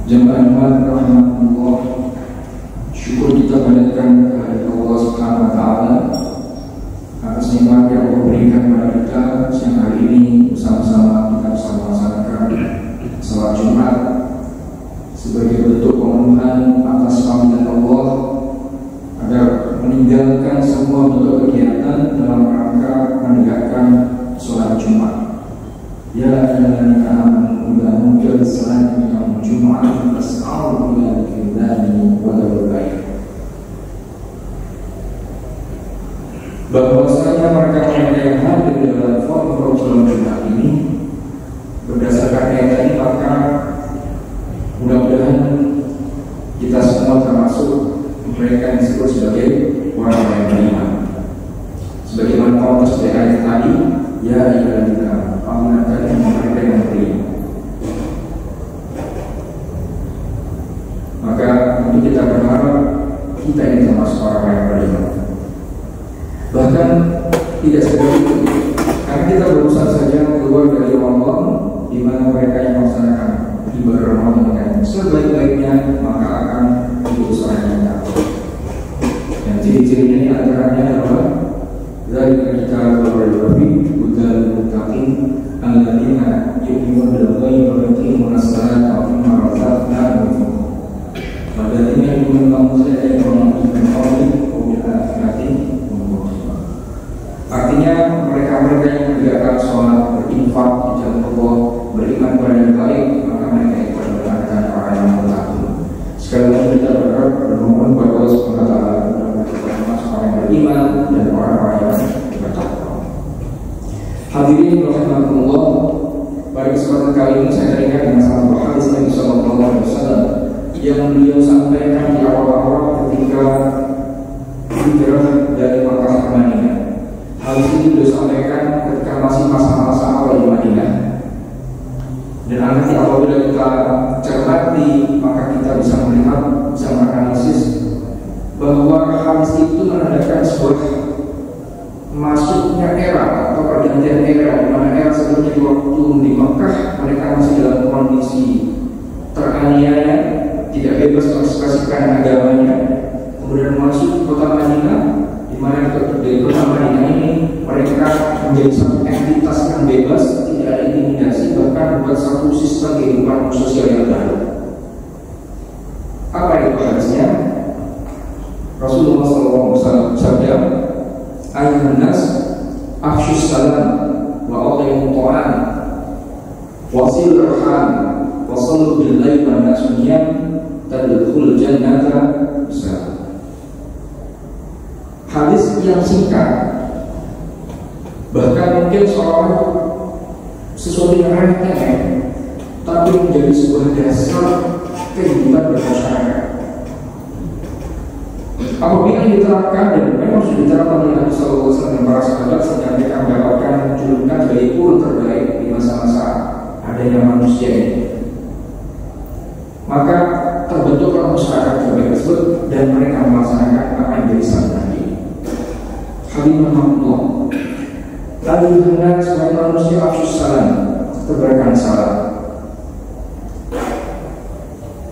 Jemaah rahmatullah, syukur kita panjatkan kepada Allah Subhanahu wa taala atas nikmat yang Allah berikan kepada kita siang hari ini. Bersama-sama kita bisa melaksanakan salat Jumat sebagai bentuk pemenuhan atas panggilan Allah agar meninggalkan semua bentuk kegiatan dalam rangka menegakkan salat Jumat. Ya ayyuhallazina amanu idza nudiya lis-salati yaumil jumu'ah fas'au ila dzikrillahi wa dzarul bai'a. Bahwasanya mereka yang hadir dalam forum salat Jumat ini berdasarkan ayat tadi, maka mudah-mudahan kita semua termasuk mereka yang disebut sebagai orang-orang yang beriman. Sebagaimana konteks dari ayat tadi, ya ayyuhallazina amanu mereka yang beriman. Maka tentu kita berharap kita ini termasuk orang yang beriman. Bahkan tidak sekedar itu, karena kita berusaha saja keluar dari Ramadan, di mana mereka yang melaksanakan ibadah Ramadan dengan sebaik-baiknya, maka akan berusaha kita. Yang ciri-cirinya ini antaranya adalah dari kita berdoa budal muttaqin alladzina yu'minuna bil ghaibi wa yuqimuna as-salata wa mimma razaqnahum yunfiqun. Alladzina yu'minuna bil ghaibi wa yuqimuna Artinya mereka-mereka yang menegakkan sholat, berinfak di jalan Allah, beriman kepada yang baik, maka mereka itu adalah orang yang bertakwa. Sekali lagi kita berharap bermohon kepada Allah Subhanahu wa taala kita termasuk orang yang beriman dan orang-orang yang bertakwa. Hadirin rahimakumullah, pada kesempatan kali ini saya teringat dengan salah satu hadis Nabi sallallahu alaihi wasallam yang beliau sampaikan di awal-awal ketika hijrah dari Makkah ke Madinah. Hal ini beliau sampaikan ketika masih masa-masa awal di Madinah. Dan nanti apabila kita cermati, maka kita bisa melihat, bisa menganalisis bahwa hadis itu menandakan sebuah masuknya era atau pergantian era, di mana era sebelumnya di waktu di Mekah mereka masih dalam kondisi teraniaya, tidak bebas mengekspresikan agamanya. Kemudian masuk kota Madinah, di mana di kota Madinah ini mereka menjadi satu entitas yang bebas, tidak ada intimidasi, bahkan membuat satu sistem kehidupan sosial yang baru. Apa itu hadisnya? Rasulullah SAW bersabda, "Ayyuhan nas, afshus salam wa at'imu ta'am wa silur arham wa sallu bil laili wan nas niyam tadkhulul jannata bisalam." Hadis yang singkat, bahkan mungkin seolah sesuatu yang remeh, tapi menjadi sebuah dasar kehidupan bermasyarakat. Apabila diterapkan, dan memang sudah diterapkan oleh Nabi Sallallahu Alaihi Wasallam dan para sahabat, sehingga mereka mendapatkan julukan sebagai guru terbaik di masa-masa adanya manusia ini, maka terbentuklah masyarakat terbaik tersebut dan mereka melaksanakan apa yang jadi sabda Nabi. Halimah Allah, lalu dengan sebagai manusia afshus salam, tebarkan salam.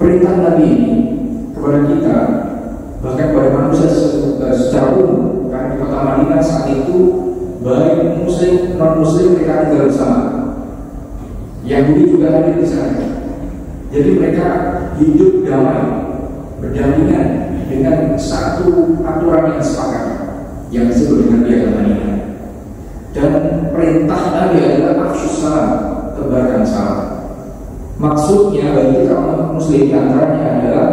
Perintah Nabi ini kepada kita, bahkan kepada manusia secara umum, karena di kota Madinah saat itu baik muslim non muslim mereka tinggal bersama. Yahudi juga hadir di sana. Jadi mereka hidup damai, berdampingan dengan satu aturan yang sepakat, yang disebut dengan piagam Madinah. Dan perintah Nabi adalah afshus salam, tebarkan salam. Maksudnya bagi kita umat muslim antaranya adalah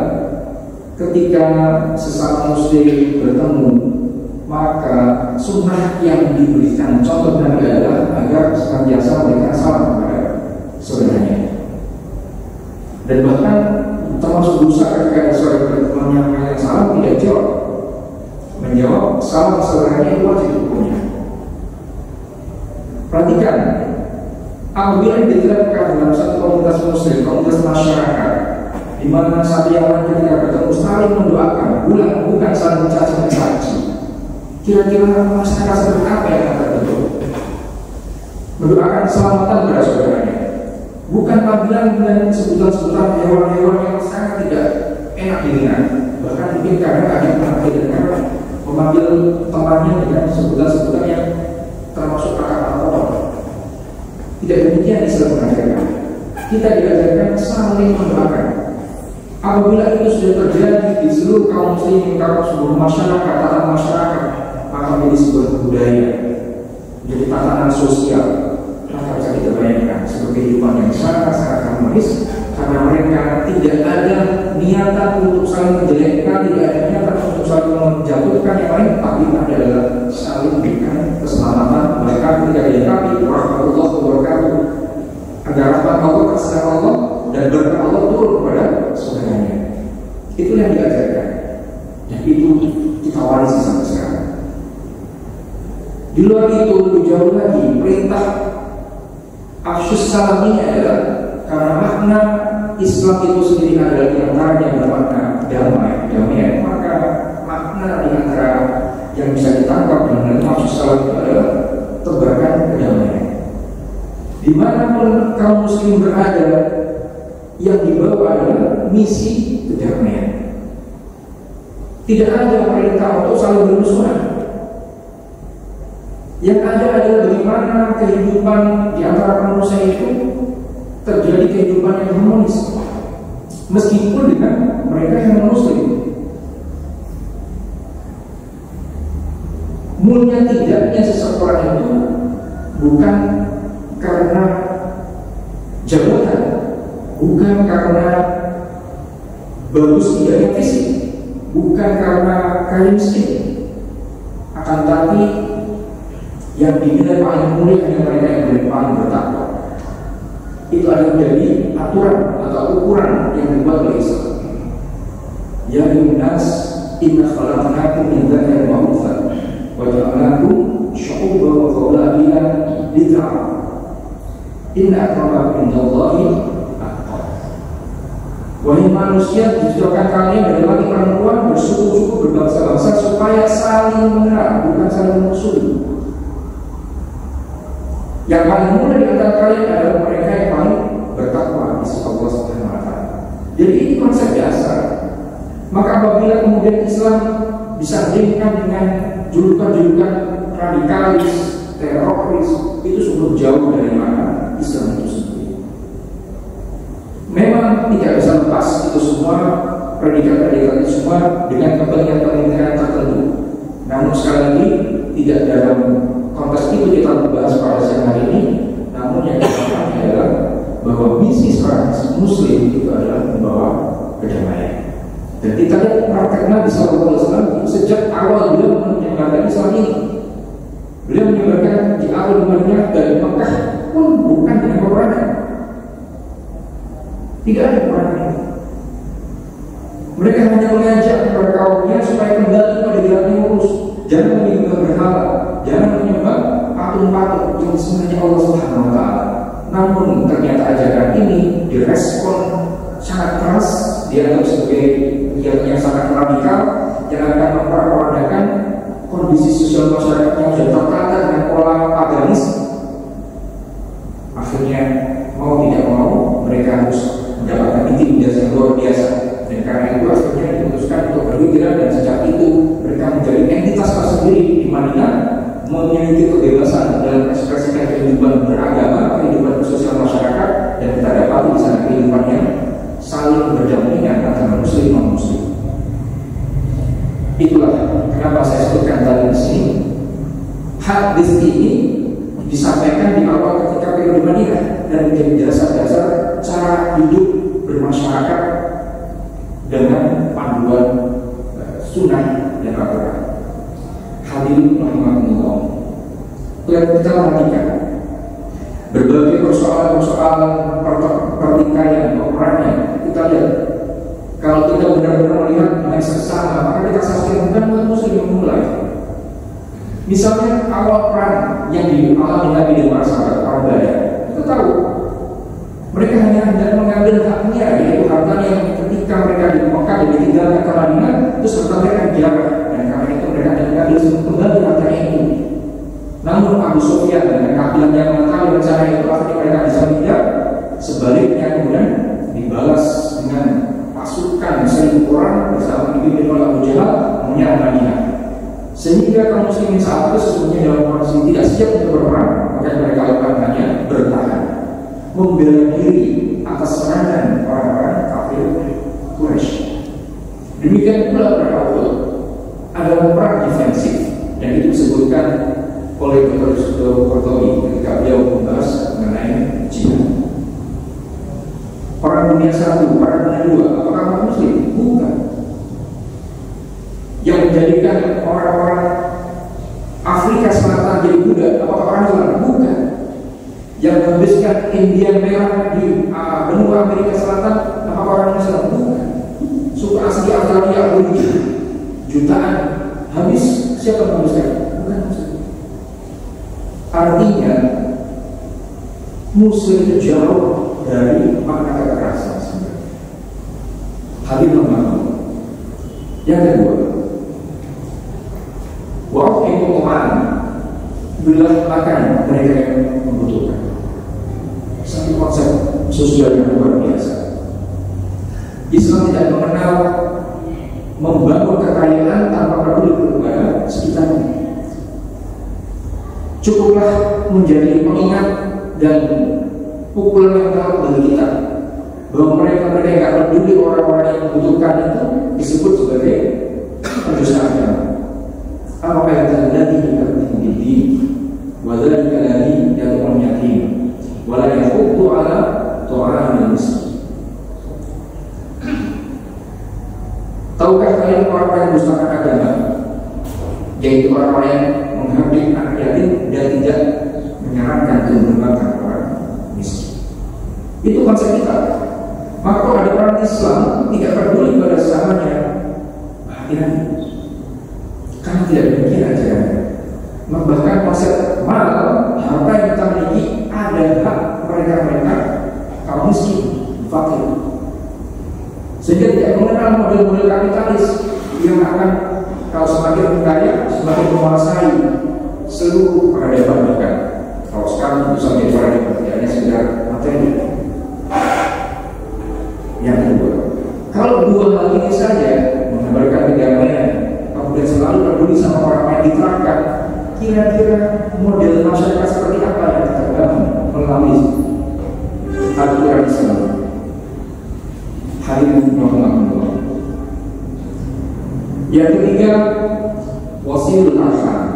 ketika sesama muslim bertemu, maka sunnah yang diberikan contoh Nabi adalah agar senantiasa memberikan salam kepada saudaranya. Dan bahkan termasuk berusaha ketika seorang berteman yang menyampaikan salam tidak jawab, menjawab salam saudaranya itu wajib hukumnya. Perhatikan, apabila diterapkan dalam satu komunitas muslim, komunitas masyarakat, di mana satu yang lain ketika bertemu saling mendoakan, bukan saling mencaci mencaci, kira-kira masyarakat seperti apa yang akan terbentuk? Mendoakan keselamatan kepada saudaranya, bukan panggilan dengan sebutan-sebutan hewan-hewan yang kita diajarkan saling mendoakan. Apabila itu sudah terjadi di seluruh kaum muslimin, kaum seluruh masyarakat, tatanan masyarakat, maka menjadi sebuah budaya, menjadi tatanan sosial. Maka bisa kita bayangkan sebuah kehidupan yang sangat-sangat harmonis, karena mereka tidak ada niatan untuk saling menjelekkan, tidak ada niatan untuk saling menjatuhkan yang lain, tapi adalah saling memberikan keselamatan mereka ketika dilengkapi warahmatullahi wabarakatuh, agar rahmat Allah, kasih Allah dan berkah Allah turun kepada saudaranya. Itu yang diajarkan, dan itu kita warisi sampai sekarang. Di luar itu lebih jauh lagi, perintah afsyus salam ini adalah karena makna Islam itu sendiri adalah diantaranya bermakna damai, maka makna diantara yang bisa ditangkap dengan afsyus salam itu adalah tebarkan kedamaian. Dimanapun kaum muslim berada, yang dibawa adalah misi kedamaian. Tidak ada perintah untuk saling bermusuhan. Yang ada adalah bagaimana kehidupan di antara manusia itu terjadi kehidupan yang harmonis, meskipun dengan mereka yang muslim. Mulia tidaknya seseorang itu bukan karena jabatan, bukan karena bagus tidaknya fisik, bukan karena kaya miskin, akan tapi yang dinilai paling mulia hanya mereka yang paling bertakwa. Itu adalah menjadi aturan atau ukuran yang dibuat oleh Islam. Ya ayyuhan-nas, inna khalaqnakum min dzakarin wa untha wa ja'alnakum syu'uban wa qabaila lita'arafu. Inna akramakum indallahi atqakum. Wahai manusia, diciptakan kalian dari laki perempuan bersuku-suku berbangsa-bangsa supaya saling mengenal, bukan saling memusuhi. Yang paling mulia di antara kalian adalah mereka yang paling bertakwa di sisi Allah Subhanahu wa Ta'ala. Jadi ini konsep dasar. Maka apabila kemudian Islam disandingkan dengan julukan-julukan radikalis, teroris, itu sungguh jauh dari mana Islam itu sendiri. Memang tidak bisa lepas itu semua, predikat-predikat itu semua dengan kepentingan-kepentingan tertentu. Namun sekali lagi tidak dalam konteks itu kita membahas pada siang hari ini. Namun yang kita adalah bahwa misi seorang muslim itu adalah membawa kedamaian. Dan kita lihat praktek Nabi SAW sejak awal beliau menyebarkan Islam ini. Beliau menyebarkan di awal dunia dari Mekah pun bukan dengan peperangan. Tidak ada peperangan. Mereka hanya mengajak kepada kaumnya supaya kembali pada jalan yang lurus. Jangan menyembah berhala, jangan menyembah patung-patung yang sebenarnya Allah Subhanahu wa Ta'ala. Namun ternyata ajaran ini direspon sangat keras, dianggap sebagai yang sangat radikal, yang akan memperadakan kondisi sosial masyarakat yang sudah tertata dengan pola paganis. Akhirnya mau tidak mau mereka harus mendapatkan intimidasi yang luar biasa. Dan karena itu akhirnya diputuskan untuk berhijrah, dan sejak itu mereka menjadi entitas tersendiri di Madinah, memiliki kebebasan dalam ekspresikan kehidupan beragama, kehidupan bersosial masyarakat, dan kita dapat di sana kehidupan yang saling berdampingan antara muslim non muslim. Itulah kenapa saya sebutkan tadi di sini. Hadis ini disampaikan di awal ketika beliau di Madinah dan menjadi dasar-dasar cara hidup bermasyarakat dengan panduan sunnah dan Al-Quran. Hadirin rahimahullah, kita perhatikan berbagai persoalan-persoalan pertikaian, peperangan. Kita lihat, kalau kita benar-benar melihat dengan seksama, maka kita saksikan bukan umat muslim yang memulai. Misalnya awal perang yang dialami Nabi di para sahabat perang Badar, kita tahu mereka hanya hendak mengambil haknya, yaitu hartanya yang ketika mereka di Mekah dan ditinggalkan ke Madinah, terus serta mereka dijarah, dan karena itu mereka hendak mengambil kembali hartanya itu. Namun Abu Sufyan dengan kabilah yang mengetahui rencana itu, akhirnya mereka bisa tidak. Sebaliknya kemudian dibalas dengan pasukan 1.000 orang bersama dipimpin oleh Abu Jahal menyerang Madinah. Sehingga kaum muslimin saat itu sesungguhnya dalam kondisi tidak siap untuk berperang, maka mereka lakukan hanya bertahan, membela diri atas serangan orang-orang kafir Quraisy. Demikian pula perang Uhud adalah perang defensif, dan itu disebutkan oleh Dr. Qurtubi ketika beliau membahas mengenai jihad. Perang dunia satu, perang dunia dua, apakah orang Muslim? Bukan. Yang menjadikan orang-orang Afrika Selatan jadi budak, apakah orang Islam? Bukan. Yang menghabiskan India merah di benua Amerika Selatan, apakah orang Islam? Bukan. Suku asli Australia jutaan habis, siapa yang menghabiskan? Bukan Muslim. Artinya Muslim itu jauh dari makna kekerasan sebenarnya. Habib memahami. Yang kedua, wa'afikum belah makan mereka yang membutuhkan. Satu konsep sosial yang luar biasa. Islam tidak mengenal membangun kekayaan tanpa peduli kepada sekitarnya. Cukuplah menjadi pengingat dan pukulan yang tahu bagi kita bahwa mereka yang peduli orang-orang yang membutuhkan itu disebut sebagai pendusta agama. Apa yang terjadi di wadai kalani yang yatim wala yaqutu ala ta'amil miskin. Tahukah kalian orang-orang yang mendustakan agama, yaitu orang-orang yang menghardik anak yatim dan tidak menyarankan dan mengembangkan orang miskin? Itu konsep kita. Maka kalau ada orang Islam tidak peduli pada sesamanya, hati-hati, karena tidak demikian aja. Bahkan konsep mal, harta yang kita miliki ada hak mereka kaum miskin, fakir. Sehingga tidak mengenal model-model kapitalis yang akan kalau semakin kaya semakin menguasai seluruh peradaban. Bahkan kalau sekarang itu sampai peradaban tidak hanya sekedar materi. Yang kedua, kalau dua hal ini saja mengabarkan kedamaian, kemudian selalu peduli sama orang yang diterapkan, kira-kira model masyarakat seperti apa yang kita bangun melalui aturan Islam? Hadirin rahimahullah. Yang ketiga, wasilul arham,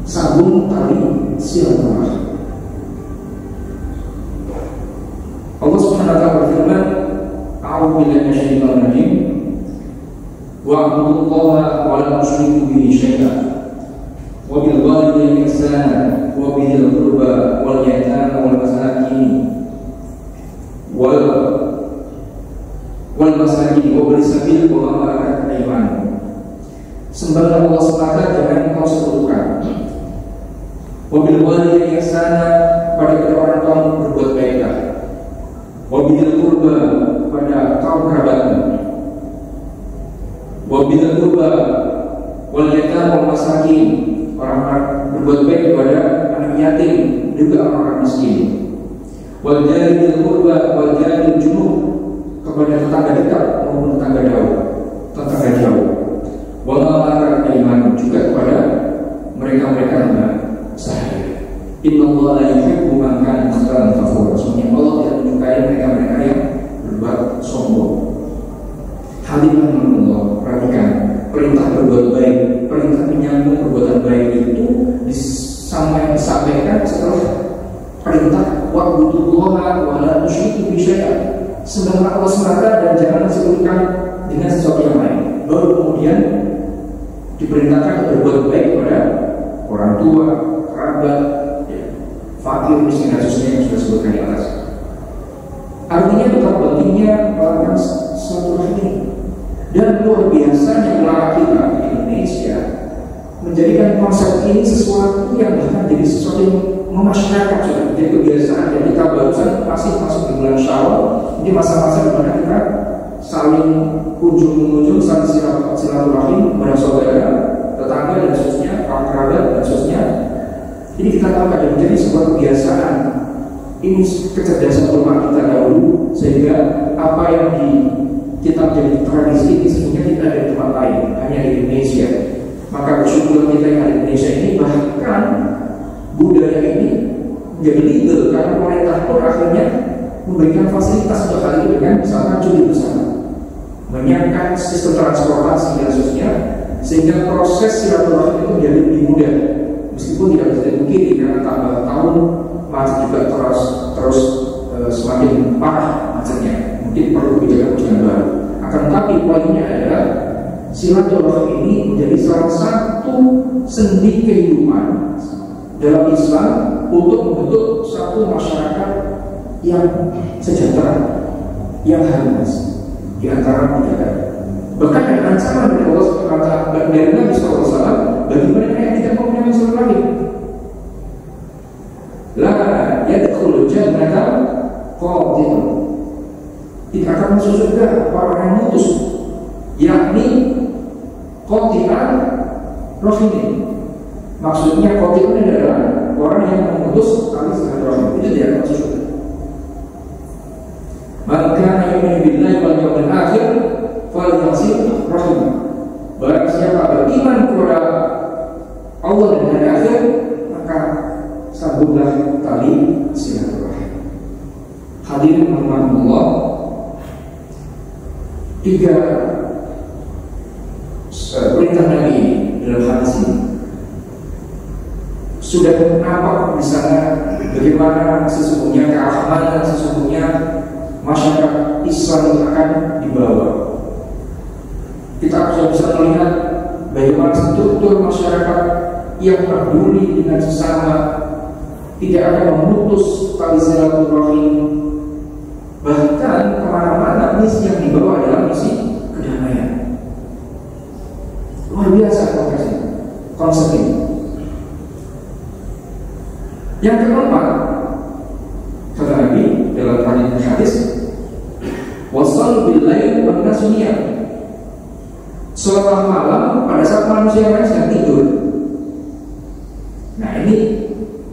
sambung tali silaturahmi. Allah Subhanahu wa taala berfirman, "A'udzu billahi minasyaitonir rajim. Wa'budullaha wa la tusyriku bihi syai'an. Wa bil walidayni ihsana wa bidhil qurba wal yatama wal masakin wal masakin wa bil sabil wa ma malakat aymanukum." Sembahlah Allah semata, jangan kau sekutukan. Wa bil walidayni ihsana, pada kedua orang tua berbuat baiklah. Wa bil qurba, pada kaum kerabatmu. Wa bil qurba wal yatama wal masakin, orang-orang berbuat baik kepada anak yatim juga orang-orang miskin. Wal jaril qurba wal jaril junub, kepada tetangga dekat maupun tetangga jauh. Wa ma malakat aymanukum, juga kepada mereka-mereka yang sahaya. Innallaha la yuhibbu man kana mukhtalan fakhura. Sesungguhnya Allah tidak menyukai mereka-mereka yang berbuat sombong. Hadirin Allah, perhatikan, perintah berbuat baik, perintah menyambung perbuatan baik itu disampaikan setelah perintah wa'budullaha wa la tusyriku bihi syai'an. Sembahlah Allah semata dan jangan disekutukan dengan sesuatu yang lain. Baru kemudian diperintahkan berbuat baik kepada orang tua, kerabat, fakir, miskin, dan seterusnya yang sudah disebutkan di atas. Artinya betapa pentingnya melakukan silaturahmi. Dan luar biasanya ulama kita di Indonesia menjadikan konsep ini sesuatu yang bahkan jadi sesuatu yang memasyarakat, sudah menjadi kebiasaan. Dan kita barusan masih masuk di bulan Syawal, ini masa-masa di mana kita saling kunjung-mengunjung, saling silaturahim kepada saudara, tetangga dan seterusnya, kaum kerabat dan seterusnya. Ini kita tahu ada menjadi sebuah kebiasaan. Ini kecerdasan ulama kita dahulu, sehingga apa yang kita menjadi tradisi ini sebenarnya tidak ada di tempat lain, hanya di Indonesia. Maka bersyukur kita yang ada di Indonesia ini, bahkan budaya ini menjadi legal karena pemerintah pun akhirnya memberikan fasilitas untuk hal itu dengan misalkan cuti bersama, menyiapkan sistem transportasi dan seterusnya, sehingga proses silaturahmi itu menjadi lebih mudah. Meskipun tidak bisa dipungkiri karena tambah tahun macet juga terus semakin parah macetnya, mungkin perlu kebijakan baru. Akan tetapi poinnya adalah silaturahmi ini menjadi salah satu sendi kehidupan dalam Islam untuk membentuk satu masyarakat yang sejahtera, yang harmonis di antara negara. Bahkan ada ancaman dari Allah SWT, dari Nabi SAW bagi mereka yang tidak mempunyai silaturahmi. La yadkhulul jannata qati'un, tidak akan masuk surga orang yang mutus, yakni qati'an rahimin. Maksudnya qati'un adalah orang yang memutus tali silaturahmi, itu tidak akan masuk surga. Maka yu'minu billahi wal yawmil akhir falyasil rahimah. Barang siapa beriman kepada Allah dan hari akhir, maka sambunglah tali silaturahim. Hadirin rahimakumullah, 3 perintah Nabi dalam hadis ini sudah nampak di sana bagaimana sesungguhnya keamanan, sesungguhnya masyarakat Islam itu akan dibawa. Kita sudah bisa melihat bagaimana struktur masyarakat yang peduli dengan sesama, tidak akan memutus tali silaturahim. Bahkan kemana-mana misi yang dibawa adalah misi kedamaian. Luar biasa konsep ini. Yang keempat, kata Nabi dalam hadis, wasal billahi wan nas niyam. Salat malam pada saat manusia lain sedang tidur. Nah, ini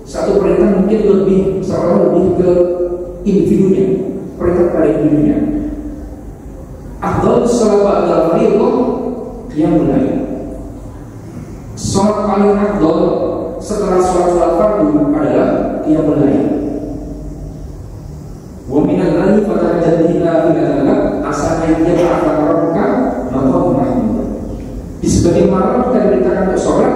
satu perintah mungkin lebih ke individunya, perintah pada individunya. Afdhalus salat ba'da fardhu qiyamul lail. Salat paling afdal setelah salat fardu adalah qiyamul lail. Wa minal laili fatahajjat bihi nafilah asa an yab'atha rabbuka maqaman mahmud. Di sebagian malam kita diperintahkan untuk sholat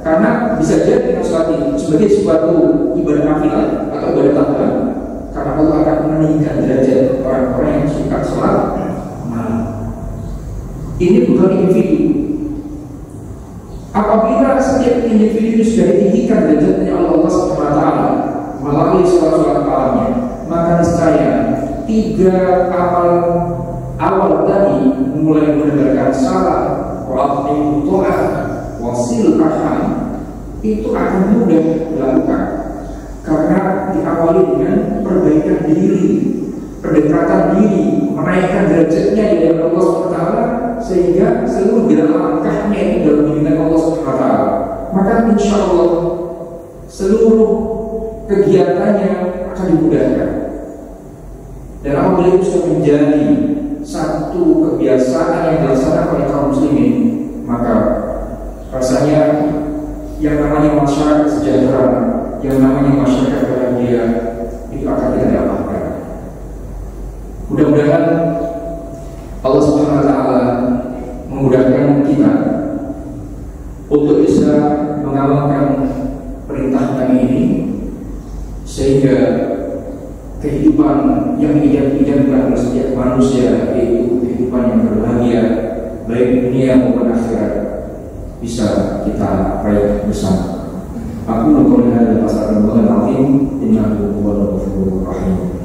karena bisa jadi dengan sholat ini sebagai suatu ibadah nafilah atau ibadah tambahan, karena Allah akan meninggikan derajat orang-orang yang suka sholat malam. Ini bukan individu. Apabila setiap individu itu sudah ditinggikan derajatnya Allah SWT melalui sholat-sholat malamnya, maka niscaya 3 amal awal tadi, mulai mendengarkan salat, wa'atim to'ah, wasil arham, itu akan mudah dilakukan karena diawali dengan perbaikan diri, pendekatan diri, menaikkan derajatnya di dalam Allah SWT, sehingga seluruh gerak langkahnya itu dalam bimbingan Allah SWT. Maka insya Allah seluruh kegiatannya akan dimudahkan. Dan apabila itu sudah menjadi satu kebiasaan yang dilaksanakan oleh kaum muslimin, maka rasanya yang namanya masyarakat sejahtera, yang namanya masyarakat bahagia itu akan kita dapatkan. Mudah-mudahan Allah Subhanahu wa taala memudahkan kita untuk bisa mengamalkan perintah kami ini, sehingga kehidupan yang diidam-idamkan oleh setiap manusia, yaitu kehidupan yang berbahagia baik dunia maupun akhirat, bisa kita raih bersama. Aku qouli hadza wa astaghfirullahal azim, innahu huwal ghafurur rahim.